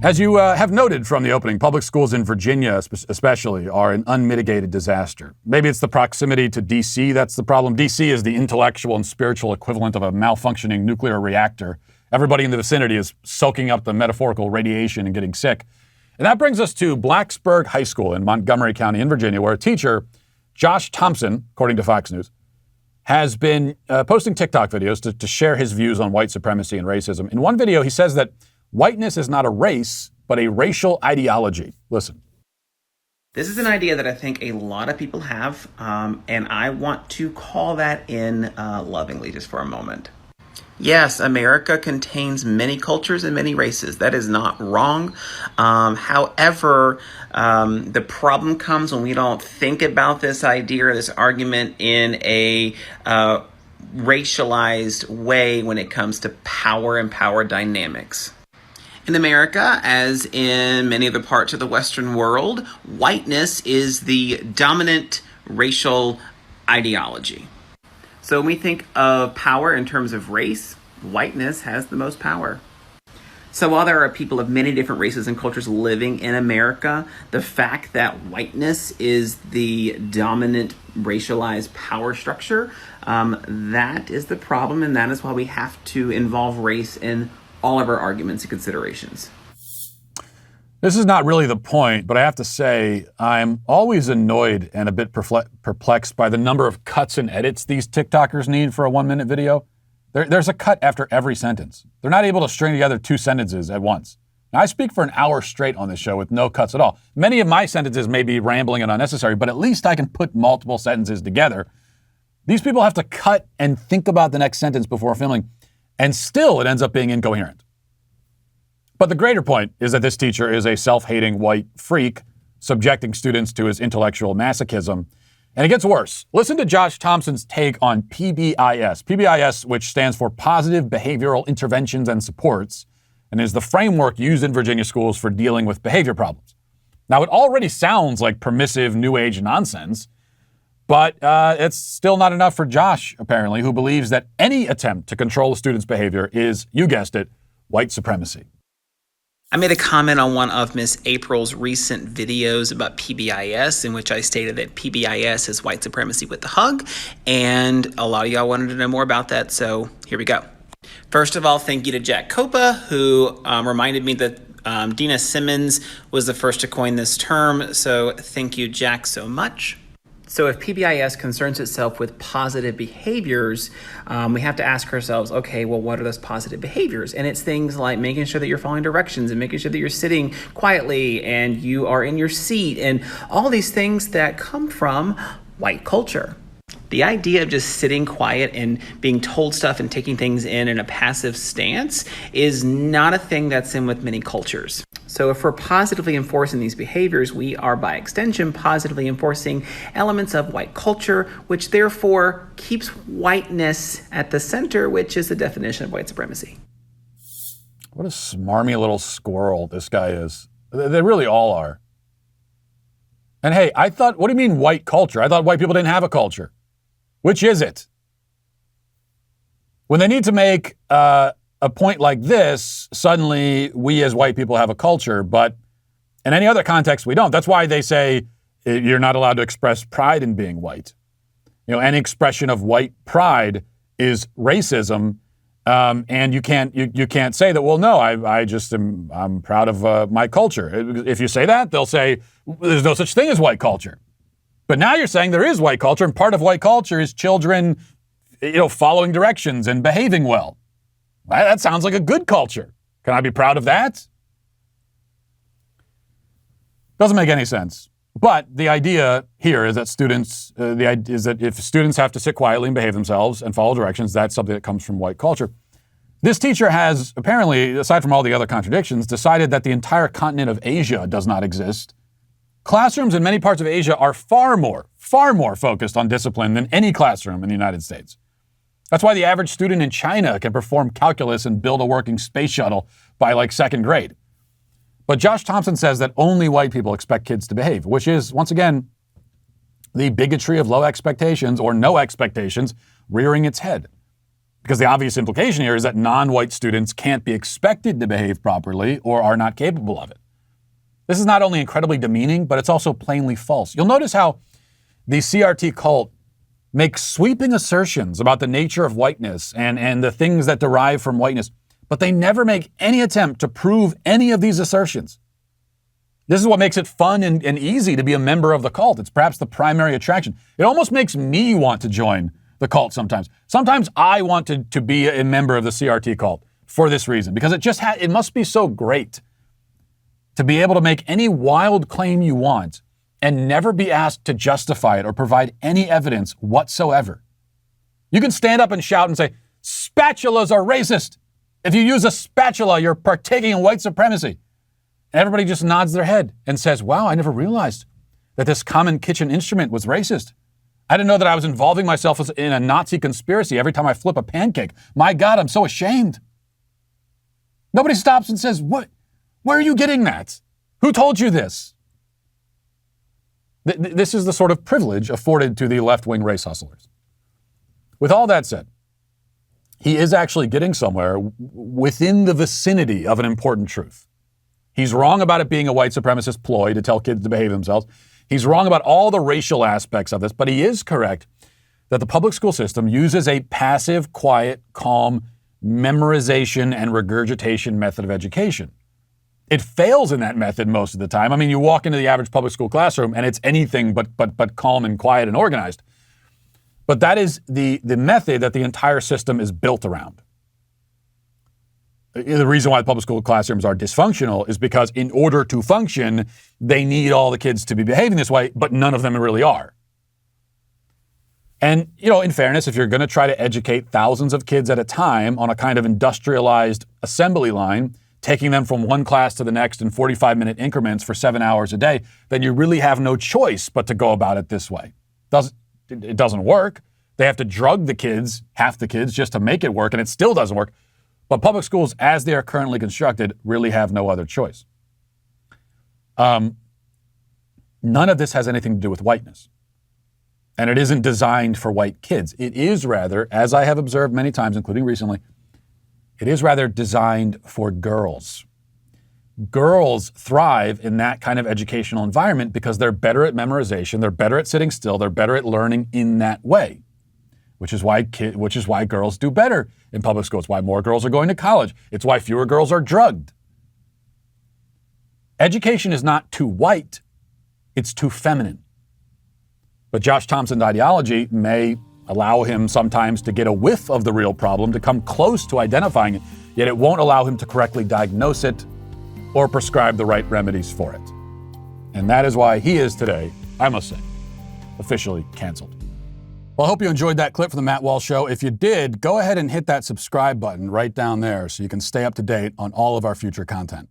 As you have noted from the opening, public schools in Virginia especially are an unmitigated disaster. Maybe it's the proximity to D.C. that's the problem. D.C. is the intellectual and spiritual equivalent of a malfunctioning nuclear reactor. Everybody in the vicinity is soaking up the metaphorical radiation and getting sick. And that brings us to Blacksburg High School in Montgomery County in Virginia, where a teacher, Josh Thompson, according to Fox News, has been posting TikTok videos to share his views on white supremacy and racism. In one video, he says that whiteness is not a race, but a racial ideology. Listen. This is an idea that I think a lot of people have, and I want to call that in lovingly just for a moment. Yes, America contains many cultures and many races. That is not wrong. However, the problem comes when we don't think about this idea or this argument in a racialized way when it comes to power and power dynamics. In America, as in many other parts of the Western world, whiteness is the dominant racial ideology. So when we think of power in terms of race, whiteness has the most power. So while there are people of many different races and cultures living in America, the fact that whiteness is the dominant racialized power structure, that is the problem, and that is why we have to involve race in all of our arguments and considerations. This is not really the point, but I have to say I'm always annoyed and a bit perplexed by the number of cuts and edits these TikTokers need for a 1-minute video. There's a cut after every sentence. They're not able to string together 2 sentences at once. Now, I speak for an hour straight on this show with no cuts at all. Many of my sentences may be rambling and unnecessary, but at least I can put multiple sentences together. These people have to cut and think about the next sentence before filming, and still it ends up being incoherent. But the greater point is that this teacher is a self-hating white freak, subjecting students to his intellectual masochism. And it gets worse. Listen to Josh Thompson's take on PBIS. PBIS, which stands for Positive Behavioral Interventions and Supports, and is the framework used in Virginia schools for dealing with behavior problems. Now, it already sounds like permissive New Age nonsense, but it's still not enough for Josh, apparently, who believes that any attempt to control a student's behavior is, you guessed it, white supremacy. I made a comment on one of Miss April's recent videos about PBIS, in which I stated that PBIS is white supremacy with the hug, and a lot of y'all wanted to know more about that, so here we go. First of all, thank you to Jack Copa, who reminded me that Dina Simmons was the first to coin this term, so thank you, Jack, so much. So if PBIS concerns itself with positive behaviors, we have to ask ourselves, okay, well, what are those positive behaviors? And it's things like making sure that you're following directions and making sure that you're sitting quietly and you are in your seat and all these things that come from white culture. The idea of just sitting quiet and being told stuff and taking things in a passive stance is not a thing that's in with many cultures. So if we're positively enforcing these behaviors, we are by extension positively enforcing elements of white culture, which therefore keeps whiteness at the center, which is the definition of white supremacy. What a smarmy little squirrel this guy is. They really all are. And hey, I thought, what do you mean white culture? I thought white people didn't have a culture. Which is it? When they need to make a point like this, suddenly we as white people have a culture, but in any other context, we don't. That's why they say you're not allowed to express pride in being white. You know, any expression of white pride is racism, and you can't say that. Well, no, I'm proud of my culture. If you say that, they'll say there's no such thing as white culture. But now you're saying there is white culture, and part of white culture is children, following directions and behaving well. That sounds like a good culture. Can I be proud of that? Doesn't make any sense. But the idea here is that if students have to sit quietly and behave themselves and follow directions, that's something that comes from white culture. This teacher has apparently, aside from all the other contradictions, decided that the entire continent of Asia does not exist. Classrooms in many parts of Asia are far more focused on discipline than any classroom in the United States. That's why the average student in China can perform calculus and build a working space shuttle by like second grade. But Josh Thompson says that only white people expect kids to behave, which is, once again, the bigotry of low expectations or no expectations rearing its head. Because the obvious implication here is that non-white students can't be expected to behave properly or are not capable of it. This is not only incredibly demeaning, but it's also plainly false. You'll notice how the CRT cult makes sweeping assertions about the nature of whiteness and the things that derive from whiteness, but they never make any attempt to prove any of these assertions. This is what makes it fun and easy to be a member of the cult. It's perhaps the primary attraction. It almost makes me want to join the cult sometimes. Sometimes I want to be a member of the CRT cult for this reason, because it must be so great to be able to make any wild claim you want and never be asked to justify it or provide any evidence whatsoever. You can stand up and shout and say, spatulas are racist. If you use a spatula, you're partaking in white supremacy. And everybody just nods their head and says, wow, I never realized that this common kitchen instrument was racist. I didn't know that I was involving myself in a Nazi conspiracy every time I flip a pancake. My God, I'm so ashamed. Nobody stops and says, what? Where are you getting that? Who told you this? This is the sort of privilege afforded to the left-wing race hustlers. With all that said, he is actually getting somewhere within the vicinity of an important truth. He's wrong about it being a white supremacist ploy to tell kids to behave themselves. He's wrong about all the racial aspects of this, but he is correct that the public school system uses a passive, quiet, calm memorization and regurgitation method of education. It fails in that method most of the time. I mean, you walk into the average public school classroom and it's anything but calm and quiet and organized. But that is the method that the entire system is built around. The reason why the public school classrooms are dysfunctional is because in order to function, they need all the kids to be behaving this way, but none of them really are. And, in fairness, if you're going to try to educate thousands of kids at a time on a kind of industrialized assembly line, taking them from one class to the next in 45-minute increments for 7 hours a day, then you really have no choice but to go about it this way. It doesn't work. They have to drug the kids, half the kids, just to make it work, and it still doesn't work. But public schools, as they are currently constructed, really have no other choice. None of this has anything to do with whiteness. And it isn't designed for white kids. It is rather, as I have observed many times, including recently, it is rather designed for girls. Girls thrive in that kind of educational environment because they're better at memorization, they're better at sitting still, they're better at learning in that way. Which is why girls do better in public school. It's why more girls are going to college. It's why fewer girls are drugged. Education is not too white, it's too feminine. But Josh Thompson's ideology may allow him sometimes to get a whiff of the real problem, to come close to identifying it, yet it won't allow him to correctly diagnose it or prescribe the right remedies for it. And that is why he is today, I must say, officially canceled. Well, I hope you enjoyed that clip from the Matt Walsh Show. If you did, go ahead and hit that subscribe button right down there so you can stay up to date on all of our future content.